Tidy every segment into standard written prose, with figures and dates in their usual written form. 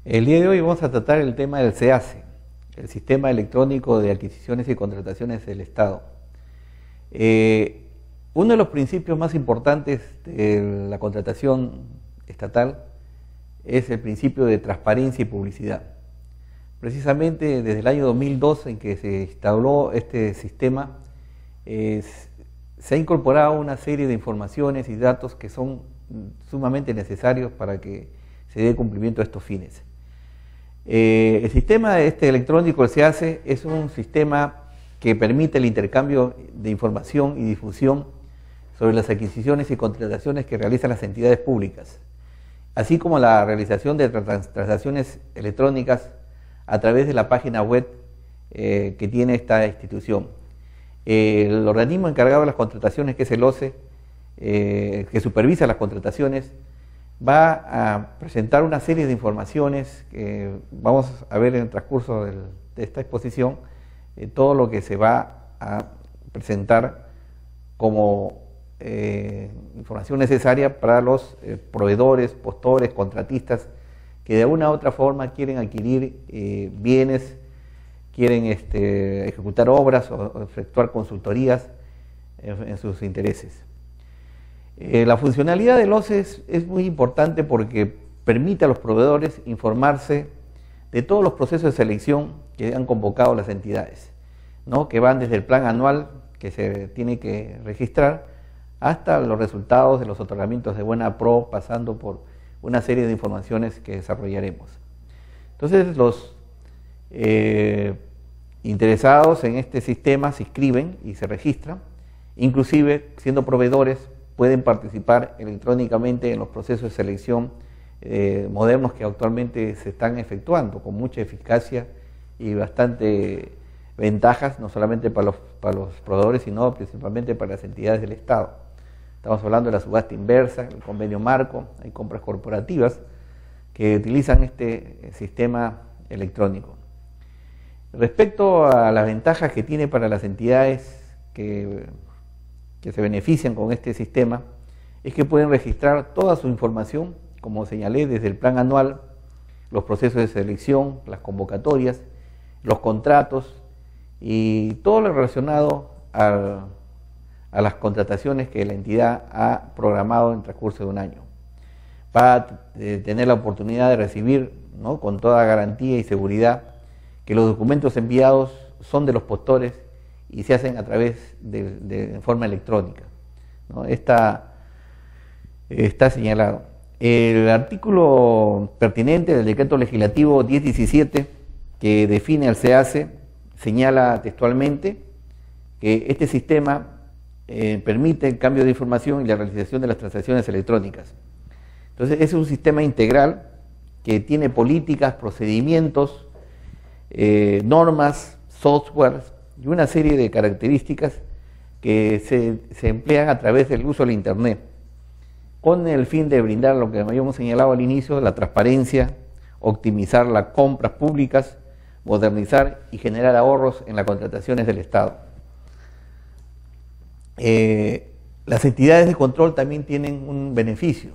El día de hoy vamos a tratar el tema del SEACE, el Sistema Electrónico de Adquisiciones y Contrataciones del Estado. Uno de los principios más importantes de la contratación estatal es el principio de transparencia y publicidad. Precisamente desde el año 2002, en que se instauró este sistema, se ha incorporado una serie de informaciones y datos que son sumamente necesarios para que se dé cumplimiento a estos fines. El sistema electrónico, el SEACE, es un sistema que permite el intercambio de información y difusión sobre las adquisiciones y contrataciones que realizan las entidades públicas, así como la realización de transacciones electrónicas a través de la página web que tiene esta institución. El organismo encargado de las contrataciones, que es el OCE, que supervisa las contrataciones, va a presentar una serie de informaciones que vamos a ver en el transcurso de esta exposición, todo lo que se va a presentar como información necesaria para los proveedores, postores, contratistas que de una u otra forma quieren adquirir bienes, quieren ejecutar obras o efectuar consultorías en sus intereses. La funcionalidad del OCE es muy importante porque permite a los proveedores informarse de todos los procesos de selección que han convocado las entidades, ¿no? Que van desde el plan anual que se tiene que registrar hasta los resultados de los otorgamientos de buena pro, pasando por una serie de informaciones que desarrollaremos. Entonces, los interesados en este sistema se inscriben y se registran, inclusive siendo proveedores pueden participar electrónicamente en los procesos de selección modernos que actualmente se están efectuando con mucha eficacia y bastante ventajas, no solamente para los proveedores, sino principalmente para las entidades del Estado. Estamos hablando de la subasta inversa, el convenio marco, hay compras corporativas que utilizan este sistema electrónico. Respecto a las ventajas que tiene para las entidades que se benefician con este sistema, es que pueden registrar toda su información, como señalé, desde el plan anual, los procesos de selección, las convocatorias, los contratos y todo lo relacionado a las contrataciones que la entidad ha programado en el transcurso de un año. Va a tener la oportunidad de recibir, ¿no?, con toda garantía y seguridad, que los documentos enviados son de los postores y se hacen a través de forma electrónica, ¿no? Está señalado. El artículo pertinente del decreto legislativo 1017, que define al SEACE, señala textualmente que este sistema permite el cambio de información y la realización de las transacciones electrónicas. Entonces, es un sistema integral que tiene políticas, procedimientos, normas, softwares y una serie de características que se emplean a través del uso del Internet, con el fin de brindar lo que habíamos señalado al inicio, la transparencia, optimizar las compras públicas, modernizar y generar ahorros en las contrataciones del Estado. Las entidades de control también tienen un beneficio.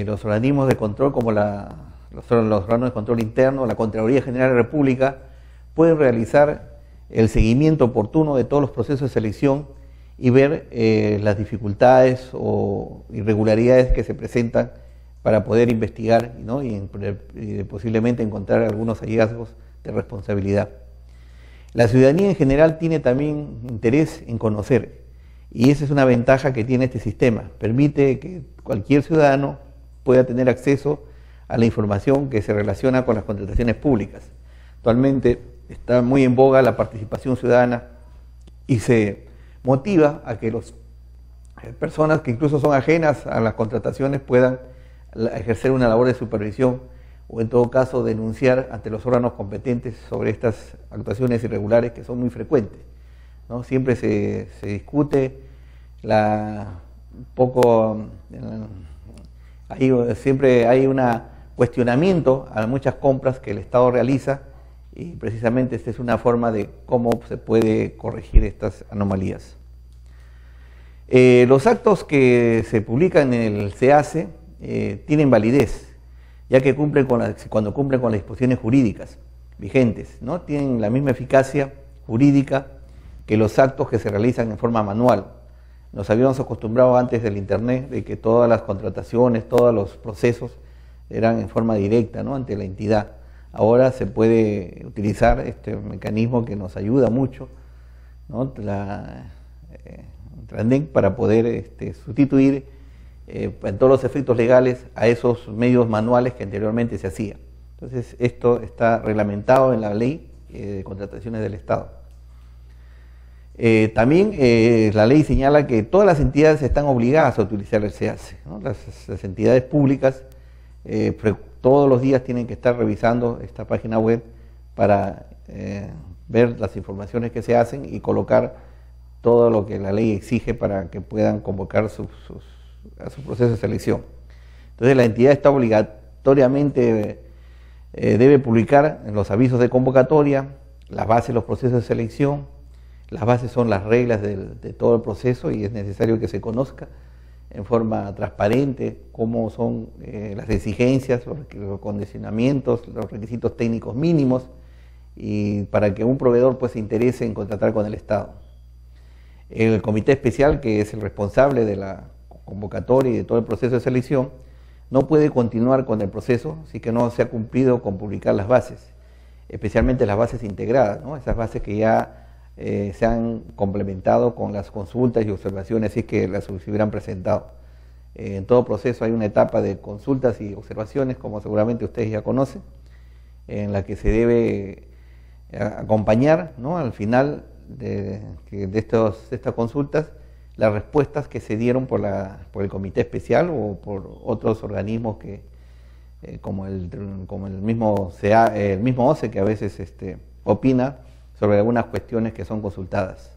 Los organismos de control, como los órganos de control interno, la Contraloría General de la República, pueden realizar el seguimiento oportuno de todos los procesos de selección y ver las dificultades o irregularidades que se presentan para poder investigar, ¿no?, y posiblemente encontrar algunos hallazgos de responsabilidad. La ciudadanía en general tiene también interés en conocer, y esa es una ventaja que tiene este sistema. Permite que cualquier ciudadano pueda tener acceso a la información que se relaciona con las contrataciones públicas. Actualmente está muy en boga la participación ciudadana y se motiva a que las personas que incluso son ajenas a las contrataciones puedan ejercer una labor de supervisión o en todo caso denunciar ante los órganos competentes sobre estas actuaciones irregulares que son muy frecuentes, ¿no? Siempre se discute siempre hay un cuestionamiento a muchas compras que el Estado realiza, y precisamente esta es una forma de cómo se puede corregir estas anomalías. Los actos que se publican en el SEACE tienen validez. ya que cuando cumplen con las disposiciones jurídicas vigentes, ¿no? Tienen la misma eficacia jurídica que los actos que se realizan en forma manual. Nos habíamos acostumbrado antes del Internet de que todas las contrataciones, todos los procesos eran en forma directa, ¿no? Ante la entidad. Ahora se puede utilizar este mecanismo que nos ayuda mucho, ¿no? Transnet, para poder sustituir en todos los efectos legales a esos medios manuales que anteriormente se hacían. Entonces, esto está reglamentado en la ley de contrataciones del Estado. También la ley señala que todas las entidades están obligadas a utilizar el SEACE, ¿no? Las entidades públicas todos los días tienen que estar revisando esta página web para ver las informaciones que se hacen y colocar todo lo que la ley exige para que puedan convocar a su proceso de selección. Entonces, la entidad está obligatoriamente debe publicar en los avisos de convocatoria las bases de los procesos de selección. Las bases son las reglas de todo el proceso y es necesario que se conozca en forma transparente cómo son las exigencias, los condicionamientos, los requisitos técnicos mínimos, y para que un proveedor pues se interese en contratar con el Estado. El comité especial, que es el responsable de la convocatoria y de todo el proceso de selección, no puede continuar con el proceso si que no se ha cumplido con publicar las bases, especialmente las bases integradas, ¿no? Esas bases que ya se han complementado con las consultas y observaciones si es que las hubieran presentado. En todo proceso hay una etapa de consultas y observaciones, como seguramente ustedes ya conocen, en la que se debe acompañar, ¿no? Al final de estas consultas las respuestas que se dieron por el comité especial o por otros organismos que como el mismo OCE, que a veces opina sobre algunas cuestiones que son consultadas.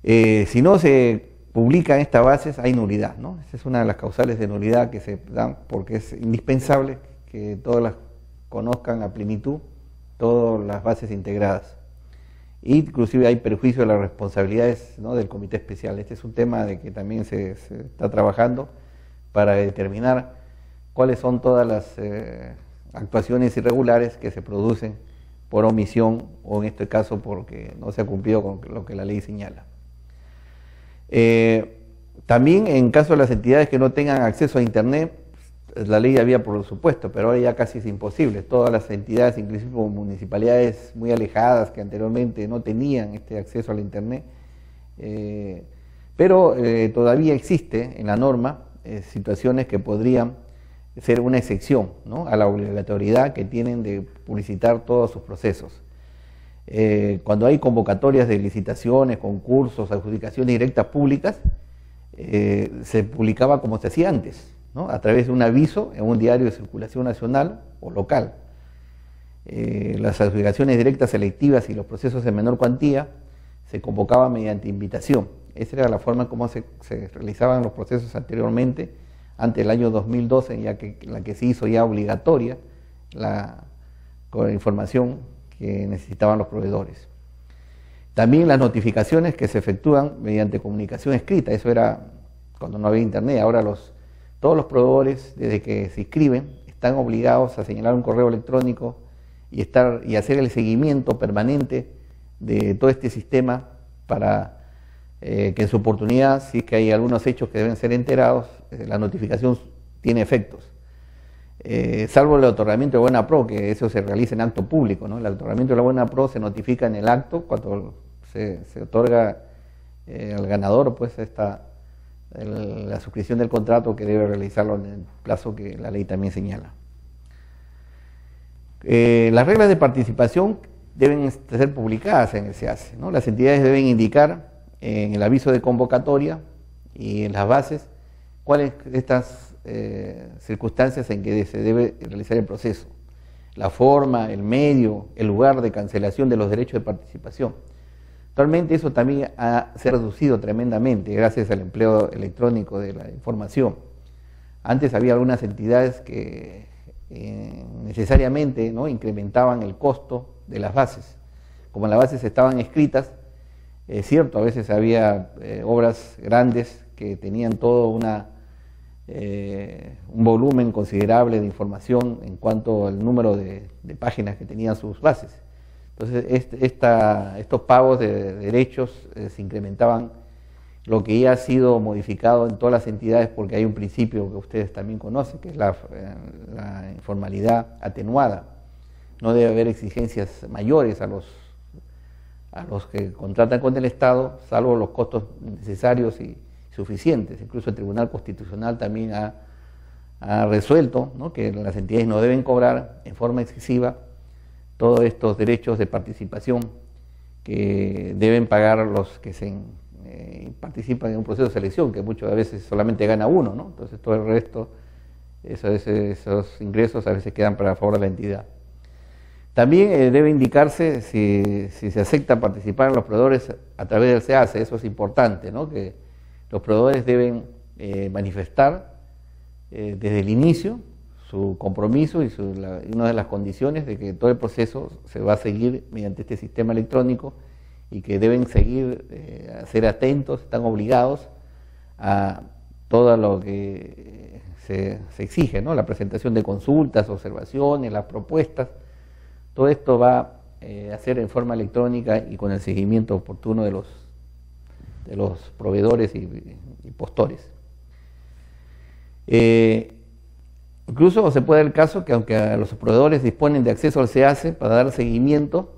Si no se publican estas bases, hay nulidad, ¿no? Esa es una de las causales de nulidad que se dan, porque es indispensable que todas las conozcan a plenitud, todas las bases integradas. Inclusive hay perjuicio de las responsabilidades, ¿no? Del comité especial. Este es un tema de que también se está trabajando para determinar cuáles son todas las actuaciones irregulares que se producen por omisión o en este caso porque no se ha cumplido con lo que la ley señala. También en caso de las entidades que no tengan acceso a Internet, la ley había por supuesto, pero ahora ya casi es imposible. Todas las entidades, inclusive municipalidades muy alejadas que anteriormente no tenían este acceso al Internet, pero todavía existe en la norma situaciones que podrían ser una excepción, ¿no? A la obligatoriedad que tienen de publicitar todos sus procesos. Cuando hay convocatorias de licitaciones, concursos, adjudicaciones directas públicas, se publicaba como se hacía antes, ¿no? A través de un aviso en un diario de circulación nacional o local. Las adjudicaciones directas selectivas y los procesos de menor cuantía se convocaban mediante invitación. Esa era la forma como se realizaban los procesos anteriormente, ante el año 2012, ya que la que se hizo ya obligatoria con la información que necesitaban los proveedores. También las notificaciones que se efectúan mediante comunicación escrita, eso era cuando no había Internet. Ahora todos los proveedores, desde que se inscriben, están obligados a señalar un correo electrónico y hacer el seguimiento permanente de todo este sistema para que en su oportunidad, si es que hay algunos hechos que deben ser enterados, la notificación tiene efectos. Salvo el otorgamiento de buena pro, que eso se realiza en acto público, ¿no? El otorgamiento de la buena pro se notifica en el acto cuando se otorga al ganador pues la suscripción del contrato, que debe realizarlo en el plazo que la ley también señala. Las reglas de participación deben ser publicadas en el SEACE, ¿no? Las entidades deben indicar en el aviso de convocatoria y en las bases cuáles estas circunstancias en que se debe realizar el proceso, la forma, el medio, el lugar de cancelación de los derechos de participación. Actualmente eso también se ha reducido tremendamente gracias al empleo electrónico de la información. Antes había algunas entidades que necesariamente, ¿no?, incrementaban el costo de las bases. Como las bases estaban escritas, es cierto, a veces había obras grandes que tenían toda un volumen considerable de información en cuanto al número de páginas que tenían sus bases. Entonces, estos pagos de derechos se incrementaban, lo que ya ha sido modificado en todas las entidades, porque hay un principio que ustedes también conocen, que es la informalidad atenuada. No debe haber exigencias mayores a los que contratan con el Estado, salvo los costos necesarios y suficientes. Incluso el Tribunal Constitucional también ha resuelto, ¿no?, que las entidades no deben cobrar en forma excesiva todos estos derechos de participación que deben pagar los que participan en un proceso de selección, que muchas veces solamente gana uno, ¿no? Entonces todo el resto, esos ingresos a veces quedan para favor de la entidad. También debe indicarse si se acepta participar en los proveedores a través del SEACE. Eso es importante, ¿no?, que los proveedores deben manifestar desde el inicio su compromiso y una de las condiciones de que todo el proceso se va a seguir mediante este sistema electrónico, y que deben seguir, ser atentos, están obligados a todo lo que se exige, ¿no?, la presentación de consultas, observaciones, las propuestas. Todo esto va a ser en forma electrónica y con el seguimiento oportuno de los proveedores y postores. Incluso se puede dar el caso que, aunque los proveedores disponen de acceso al SEACE para dar seguimiento,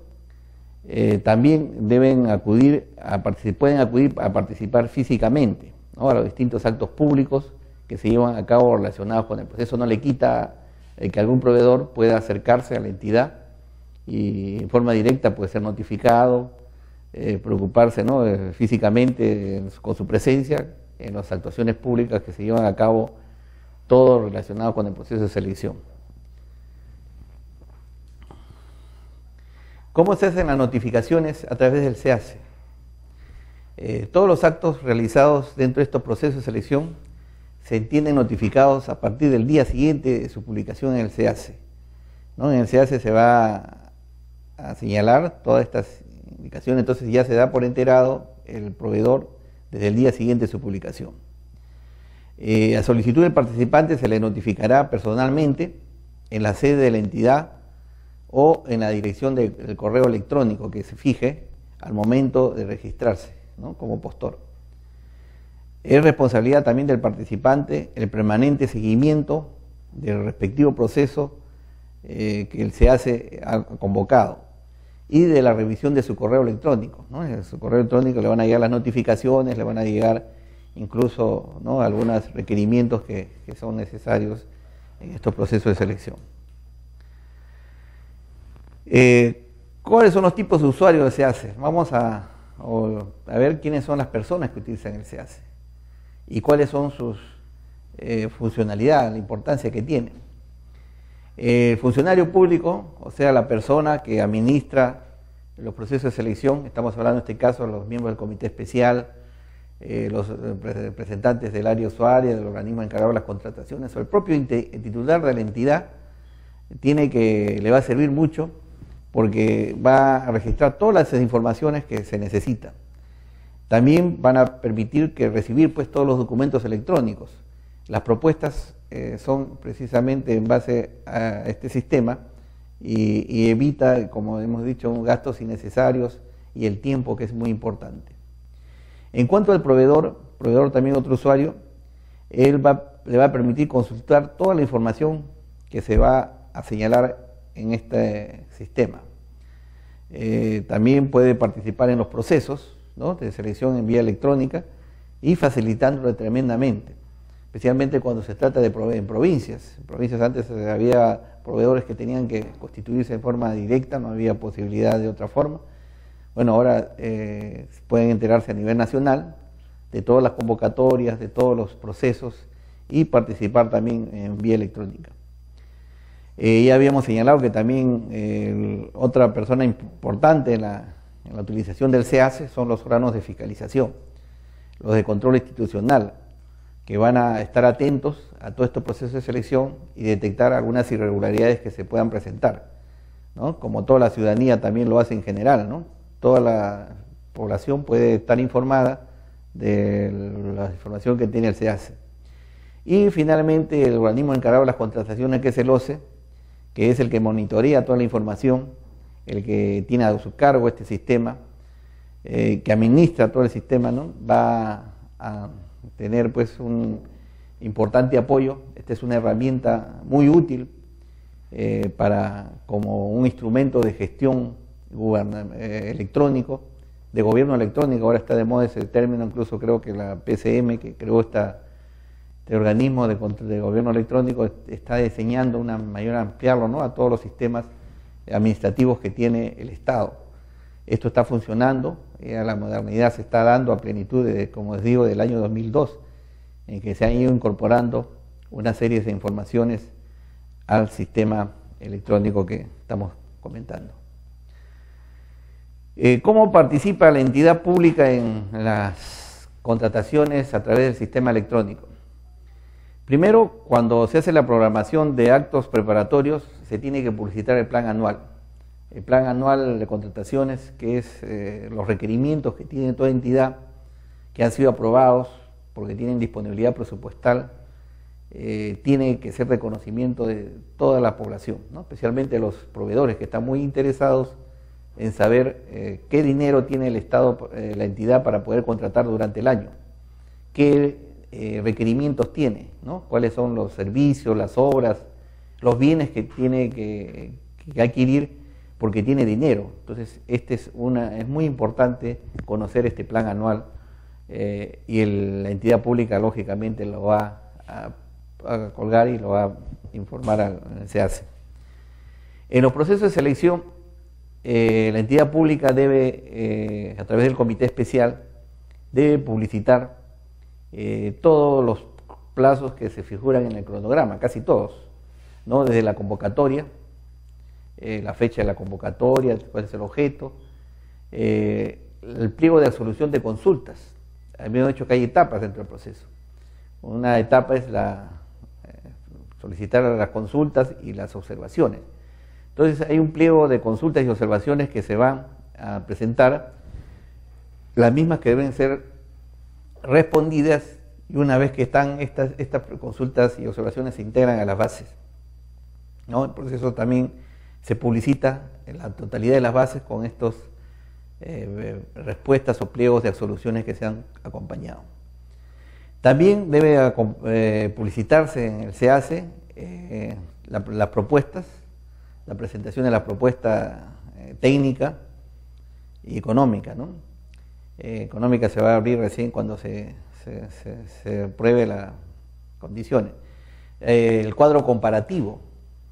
también pueden acudir a participar físicamente, ¿no?, a los distintos actos públicos que se llevan a cabo relacionados con el proceso. No le quita que algún proveedor pueda acercarse a la entidad y en forma directa puede ser notificado, preocuparse, ¿no?, físicamente con su presencia en las actuaciones públicas que se llevan a cabo, todo relacionado con el proceso de selección. ¿Cómo se hacen las notificaciones a través del SEACE? Todos los actos realizados dentro de estos procesos de selección se entienden notificados a partir del día siguiente de su publicación en el SEACE, ¿no? En el SEACE se va a señalar todas estas indicaciones, entonces ya se da por enterado el proveedor desde el día siguiente de su publicación. A solicitud del participante se le notificará personalmente en la sede de la entidad o en la dirección del correo electrónico que se fije al momento de registrarse, ¿no?, como postor. Es responsabilidad también del participante el permanente seguimiento del respectivo proceso que el SEACE ha convocado, y de la revisión de su correo electrónico, ¿no? En su correo electrónico le van a llegar las notificaciones, le van a llegar incluso, ¿no?, algunos requerimientos que son necesarios en estos procesos de selección. ¿Cuáles son los tipos de usuarios del SEACE? Vamos a ver quiénes son las personas que utilizan el SEACE y cuáles son sus funcionalidades, la importancia que tienen. El funcionario público, o sea, la persona que administra los procesos de selección, estamos hablando en este caso de los miembros del comité especial, los representantes del área usuaria, del organismo encargado de las contrataciones, o el propio titular de la entidad, le va a servir mucho, porque va a registrar todas las informaciones que se necesitan. También van a permitir recibir todos los documentos electrónicos. Las propuestas son precisamente en base a este sistema y evita, como hemos dicho, gastos innecesarios y el tiempo, que es muy importante. En cuanto al proveedor también otro usuario, le va a permitir consultar toda la información que se va a señalar en este sistema. También puede participar en los procesos, ¿no?, de selección en vía electrónica, y facilitándolo tremendamente, especialmente cuando se trata de en provincias. En provincias antes había proveedores que tenían que constituirse en forma directa, no había posibilidad de otra forma. Bueno, ahora pueden enterarse a nivel nacional de todas las convocatorias, de todos los procesos, y participar también en vía electrónica. Ya habíamos señalado que también otra persona importante en la utilización del SEACE son los órganos de fiscalización, los de control institucional, que van a estar atentos a todos estos procesos de selección y detectar algunas irregularidades que se puedan presentar, ¿no? Como toda la ciudadanía también lo hace en general, ¿no? Toda la población puede estar informada de la información que tiene el SEACE. Y finalmente el organismo encargado de las contrataciones, que es el OCE, que es el que monitorea toda la información, el que tiene a su cargo este sistema, que administra todo el sistema, ¿no? Va a tener pues un importante apoyo. Esta es una herramienta muy útil como un instrumento de gestión electrónico, de gobierno electrónico. Ahora está de moda ese término, incluso creo que la PCM, que creó este organismo de gobierno electrónico, está diseñando una mayor ampliarlo, ¿no?, a todos los sistemas administrativos que tiene el Estado. Esto está funcionando, la modernidad se está dando a plenitud, como les digo, del año 2002, en que se han ido incorporando una serie de informaciones al sistema electrónico que estamos comentando. ¿Cómo participa la entidad pública en las contrataciones a través del sistema electrónico? Primero, cuando se hace la programación de actos preparatorios, se tiene que publicitar el plan anual. El plan anual de contrataciones, que es los requerimientos que tiene toda entidad, que han sido aprobados porque tienen disponibilidad presupuestal, tiene que ser de conocimiento de toda la población, ¿no?, especialmente los proveedores, que están muy interesados en saber qué dinero tiene el Estado, la entidad, para poder contratar durante el año, qué requerimientos tiene, ¿no?, cuáles son los servicios, las obras, los bienes que tiene que adquirir porque tiene dinero. Entonces, es muy importante conocer este plan anual, y la entidad pública lógicamente lo va a colgar y lo va a informar al SEACE. En los procesos de selección, la entidad pública debe, a través del comité especial, debe publicitar todos los plazos que se figuran en el cronograma, casi todos, ¿no?, desde la convocatoria, la fecha de la convocatoria, cuál es el objeto, el pliego de absolución de consultas. Habíamos dicho que hay etapas dentro del proceso. Una etapa es solicitar las consultas y las observaciones. Entonces hay un pliego de consultas y observaciones que se van a presentar, las mismas que deben ser respondidas, y una vez que están estas consultas y observaciones se integran a las bases, ¿no? El proceso también se publicita en la totalidad de las bases con estos respuestas o pliegos de absoluciones que se han acompañado. También debe publicitarse en el SEACE las propuestas, la presentación de la propuesta técnica y económica, ¿no? Económica se va a abrir recién cuando se apruebe las condiciones. El cuadro comparativo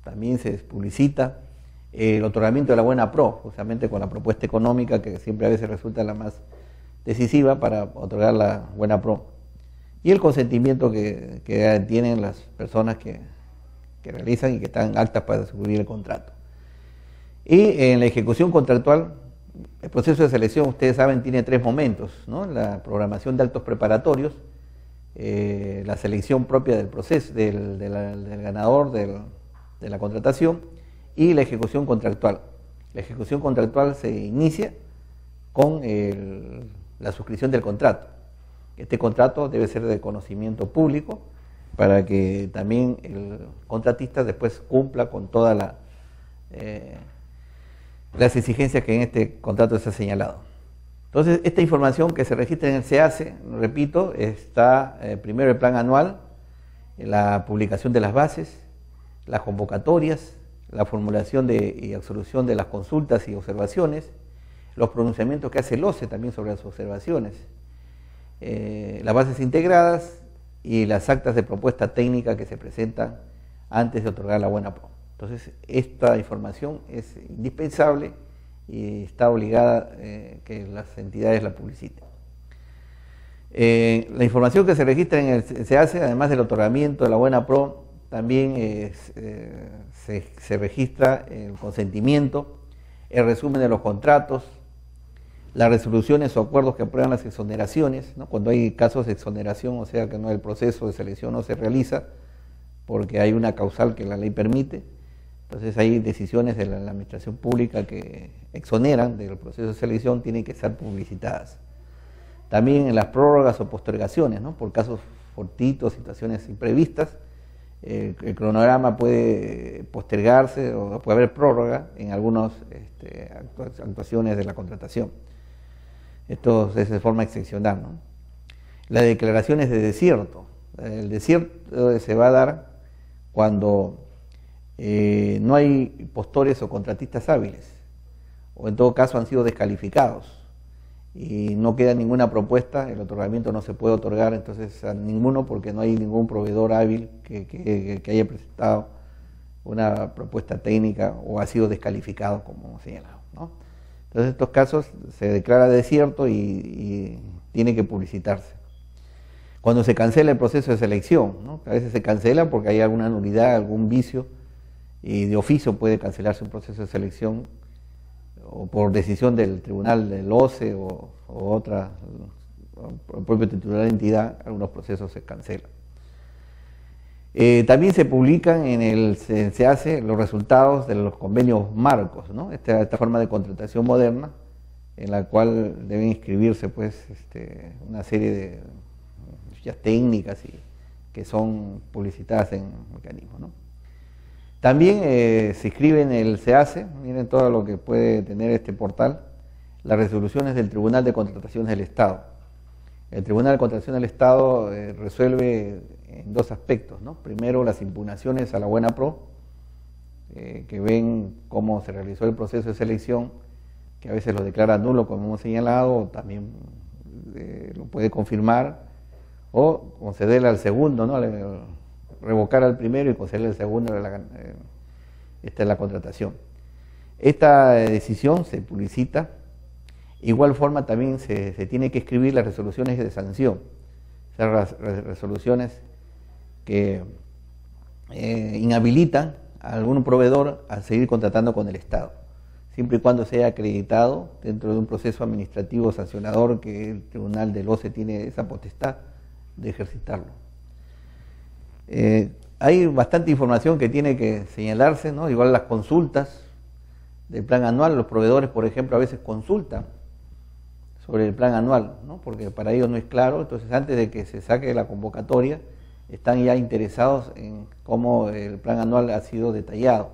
también se publicita. El otorgamiento de la buena pro, justamente con la propuesta económica, que siempre a veces resulta la más decisiva para otorgar la buena pro. Y el consentimiento que tienen las personas que realizan y que están aptas para suscribir el contrato. Y en la ejecución contractual, el proceso de selección, ustedes saben, tiene 3 momentos, ¿no? La programación de actos preparatorios, la selección propia del proceso, del ganador de la contratación, y la ejecución contractual. La ejecución contractual se inicia con la suscripción del contrato. Este contrato debe ser de conocimiento público para que también el contratista después cumpla con todas las exigencias que en este contrato se ha señalado. Entonces, esta información que se registra en el SEACE, repito, está primero el plan anual, la publicación de las bases, las convocatorias, la formulación y absolución de las consultas y observaciones, los pronunciamientos que hace el OCE también sobre las observaciones, las bases integradas y las actas de propuesta técnica que se presentan antes de otorgar la buena pro. Entonces, esta información es indispensable y está obligada que las entidades la publiciten. La información que se registra en el SEACE, además del otorgamiento de la buena pro, también se registra el consentimiento, el resumen de los contratos, las resoluciones o acuerdos que aprueban las exoneraciones, ¿no? Cuando hay casos de exoneración, o sea que no, el proceso de selección no se realiza porque hay una causal que la ley permite. Entonces hay decisiones de la administración pública que exoneran del proceso de selección, tienen que ser publicitadas. También en las prórrogas o postergaciones, ¿no?, por casos fortuitos, situaciones imprevistas, el cronograma puede postergarse o puede haber prórroga en algunas actuaciones de la contratación. Esto es de forma excepcional, ¿no? Las declaraciones de desierto. El desierto se va a dar cuando no hay postores o contratistas hábiles, o en todo caso han sido descalificados y no queda ninguna propuesta, el otorgamiento no se puede otorgar entonces a ninguno porque no hay ningún proveedor hábil que haya presentado una propuesta técnica o ha sido descalificado como señalado, ¿no? Entonces en estos casos se declara desierto y tiene que publicitarse. Cuando se cancela el proceso de selección, ¿no? A veces se cancela porque hay alguna nulidad, algún vicio, y de oficio puede cancelarse un proceso de selección o por decisión del tribunal del OCE o otra, o el propio titular de entidad, algunos procesos se cancelan. También se publican se hace los resultados de los convenios marcos, ¿no? Esta forma de contratación moderna en la cual deben inscribirse pues, una serie de fichas técnicas que son publicitadas en mecanismos, ¿no? También se inscribe en el SEACE, miren todo lo que puede tener este portal, las resoluciones del Tribunal de Contrataciones del Estado. El Tribunal de Contratación del Estado resuelve en dos aspectos, ¿no? Primero, las impugnaciones a la buena pro, que ven cómo se realizó el proceso de selección, que a veces lo declara nulo, como hemos señalado, también lo puede confirmar, o concederle al segundo, ¿no? Revocar al primero y concederle al segundo la contratación. Esta decisión se publicita. Igual forma también se tiene que escribir las resoluciones de sanción, o sea, las resoluciones que inhabilitan a algún proveedor a seguir contratando con el Estado, siempre y cuando sea acreditado dentro de un proceso administrativo sancionador que el Tribunal del OCE tiene esa potestad de ejercitarlo. Hay bastante información que tiene que señalarse, ¿no? Igual las consultas del plan anual, los proveedores, por ejemplo, a veces consultan sobre el plan anual, ¿no? Porque para ellos no es claro, entonces antes de que se saque la convocatoria, están ya interesados en cómo el plan anual ha sido detallado.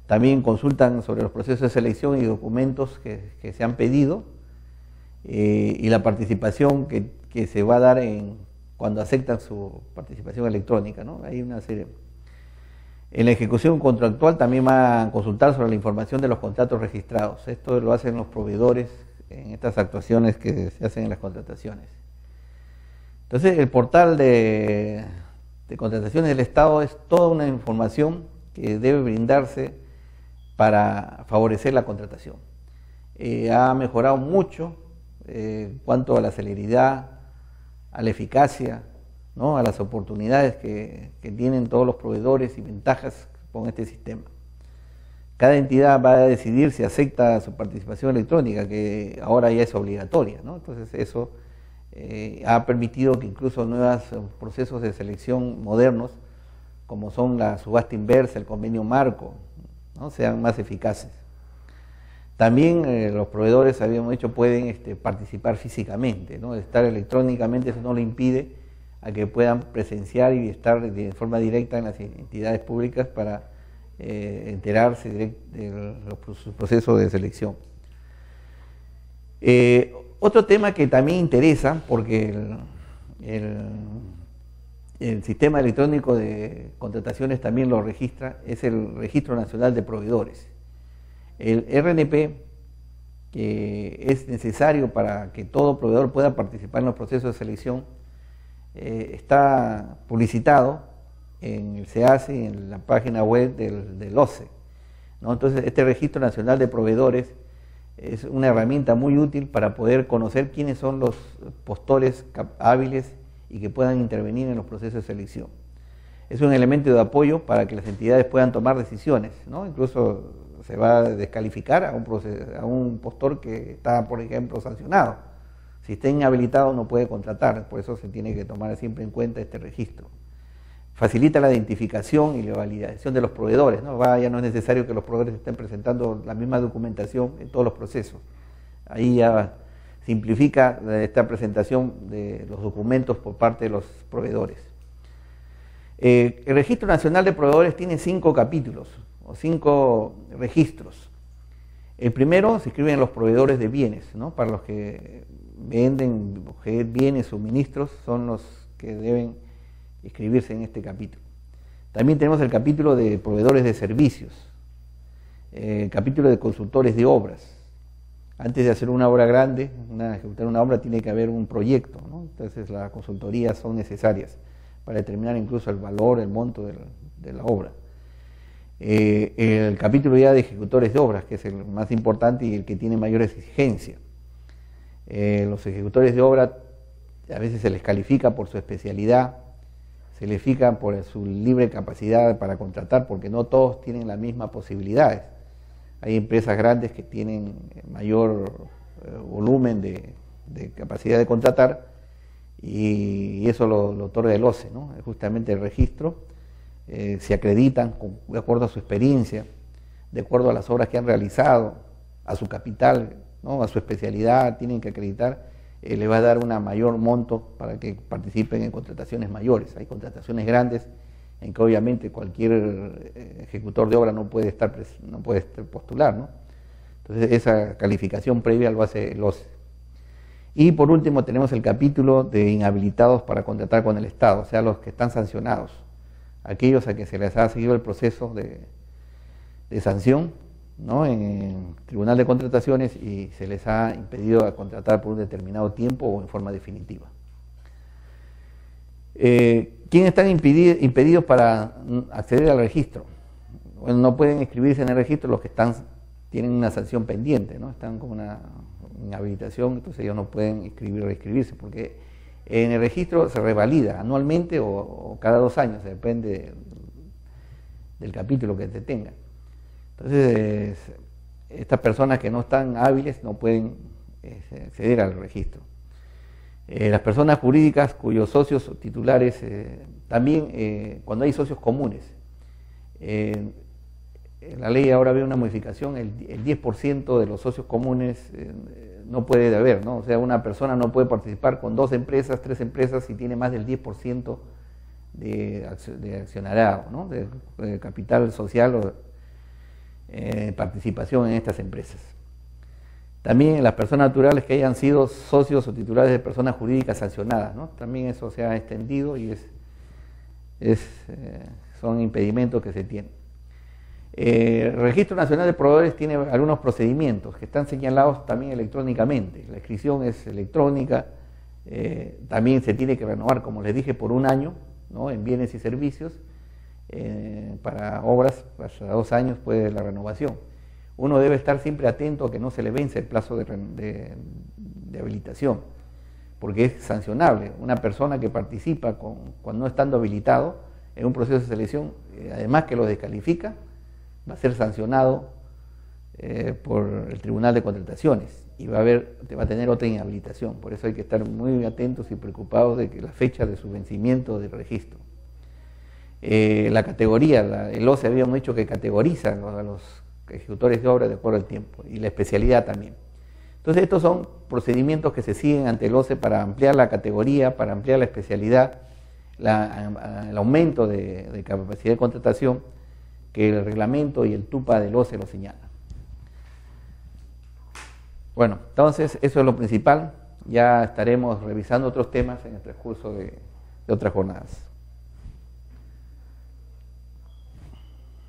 También consultan sobre los procesos de selección y documentos que se han pedido y la participación que se va a dar cuando aceptan su participación electrónica, ¿no? Hay una serie. En la ejecución contractual también van a consultar sobre la información de los contratos registrados. Esto lo hacen los proveedores en estas actuaciones que se hacen en las contrataciones. Entonces, el portal de contrataciones del Estado es toda una información que debe brindarse para favorecer la contratación. Ha mejorado mucho en cuanto a la celeridad, a la eficacia, ¿no? A las oportunidades que tienen todos los proveedores y ventajas con este sistema. Cada entidad va a decidir si acepta su participación electrónica, que ahora ya es obligatoria, ¿no? Entonces eso ha permitido que incluso nuevos procesos de selección modernos, como son la subasta inversa, el convenio marco, ¿no? Sean más eficaces. También los proveedores, habíamos dicho, pueden participar físicamente, ¿no? Estar electrónicamente, eso no le impide a que puedan presenciar y estar de forma directa en las entidades públicas para enterarse de los procesos de selección. Otro tema que también interesa, porque el sistema electrónico de contrataciones también lo registra, es el Registro Nacional de Proveedores. El RNP, que es necesario para que todo proveedor pueda participar en los procesos de selección, está publicitado en el SEACE y en la página web del OCE, ¿no? Entonces, este Registro Nacional de Proveedores es una herramienta muy útil para poder conocer quiénes son los postores hábiles y que puedan intervenir en los procesos de selección. Es un elemento de apoyo para que las entidades puedan tomar decisiones, ¿no? Incluso se va a descalificar a un postor que está, por ejemplo, sancionado. Si está inhabilitado no puede contratar, por eso se tiene que tomar siempre en cuenta este registro. Facilita la identificación y la validación de los proveedores, ¿no? Ya no es necesario que los proveedores estén presentando la misma documentación en todos los procesos. Ahí ya simplifica esta presentación de los documentos por parte de los proveedores. El Registro Nacional de Proveedores tiene 5 capítulos o 5 registros. El primero se escriben los proveedores de bienes, ¿no? Para los que venden bienes, suministros, son los que deben inscribirse en este capítulo. También tenemos el capítulo de proveedores de servicios, el capítulo de consultores de obras. Antes de hacer una obra grande, ejecutar una obra, tiene que haber un proyecto, ¿no? Entonces las consultorías son necesarias para determinar incluso el valor, el monto de la obra. El capítulo ya de ejecutores de obras, que es el más importante y el que tiene mayores exigencias. Los ejecutores de obra a veces se les califica por su especialidad, se les fija por su libre capacidad para contratar, porque no todos tienen las mismas posibilidades. Hay empresas grandes que tienen mayor volumen de capacidad de contratar y eso lo otorga el OCE, ¿no? Justamente el registro. Se acreditan de acuerdo a su experiencia, de acuerdo a las obras que han realizado, a su capital, ¿no? A su especialidad, tienen que acreditar, le va a dar una mayor monto para que participen en contrataciones mayores. Hay contrataciones grandes en que obviamente cualquier ejecutor de obra no puede postular, ¿no? Entonces esa calificación previa lo hace el OCE. Y por último tenemos el capítulo de inhabilitados para contratar con el Estado, o sea, los que están sancionados, aquellos a que se les ha seguido el proceso de sanción, ¿no? En el Tribunal de Contrataciones y se les ha impedido contratar por un determinado tiempo o en forma definitiva. ¿Quiénes están impedidos para acceder al registro? Bueno, no pueden inscribirse en el registro los que tienen una sanción pendiente, ¿no? Están con una inhabilitación, entonces ellos no pueden inscribirse, porque en el registro se revalida anualmente o cada 2 años, depende del capítulo que se tenga. Entonces, estas personas que no están hábiles no pueden acceder al registro. Las personas jurídicas cuyos socios titulares, también cuando hay socios comunes, la ley ahora ve una modificación, el 10% de los socios comunes no puede haber, ¿no? O sea, una persona no puede participar con 2 empresas, 3 empresas si tiene más del 10% de accionariado, ¿no? De capital social o participación en estas empresas. También las personas naturales que hayan sido socios o titulares de personas jurídicas sancionadas, ¿no? También eso se ha extendido y son impedimentos que se tienen. El Registro Nacional de Proveedores tiene algunos procedimientos que están señalados también electrónicamente. La inscripción es electrónica, también se tiene que renovar, como les dije, por 1 año, ¿no? En bienes y servicios, para obras, hasta 2 años puede la renovación. Uno debe estar siempre atento a que no se le vence el plazo de habilitación, porque es sancionable. Una persona que participa cuando no estando habilitado en un proceso de selección, además que lo descalifica, va a ser sancionado por el Tribunal de Contrataciones y va a tener otra inhabilitación. Por eso hay que estar muy atentos y preocupados de que la fecha de su vencimiento del registro. La categoría, el OCE habíamos dicho que categoriza a los ejecutores de obra de acuerdo al tiempo y la especialidad también. Entonces estos son procedimientos que se siguen ante el OCE para ampliar la categoría, para ampliar la especialidad, el aumento de capacidad de contratación que el reglamento y el TUPA del OCE lo señalan. Bueno, entonces eso es lo principal. Ya estaremos revisando otros temas en el transcurso de otras jornadas.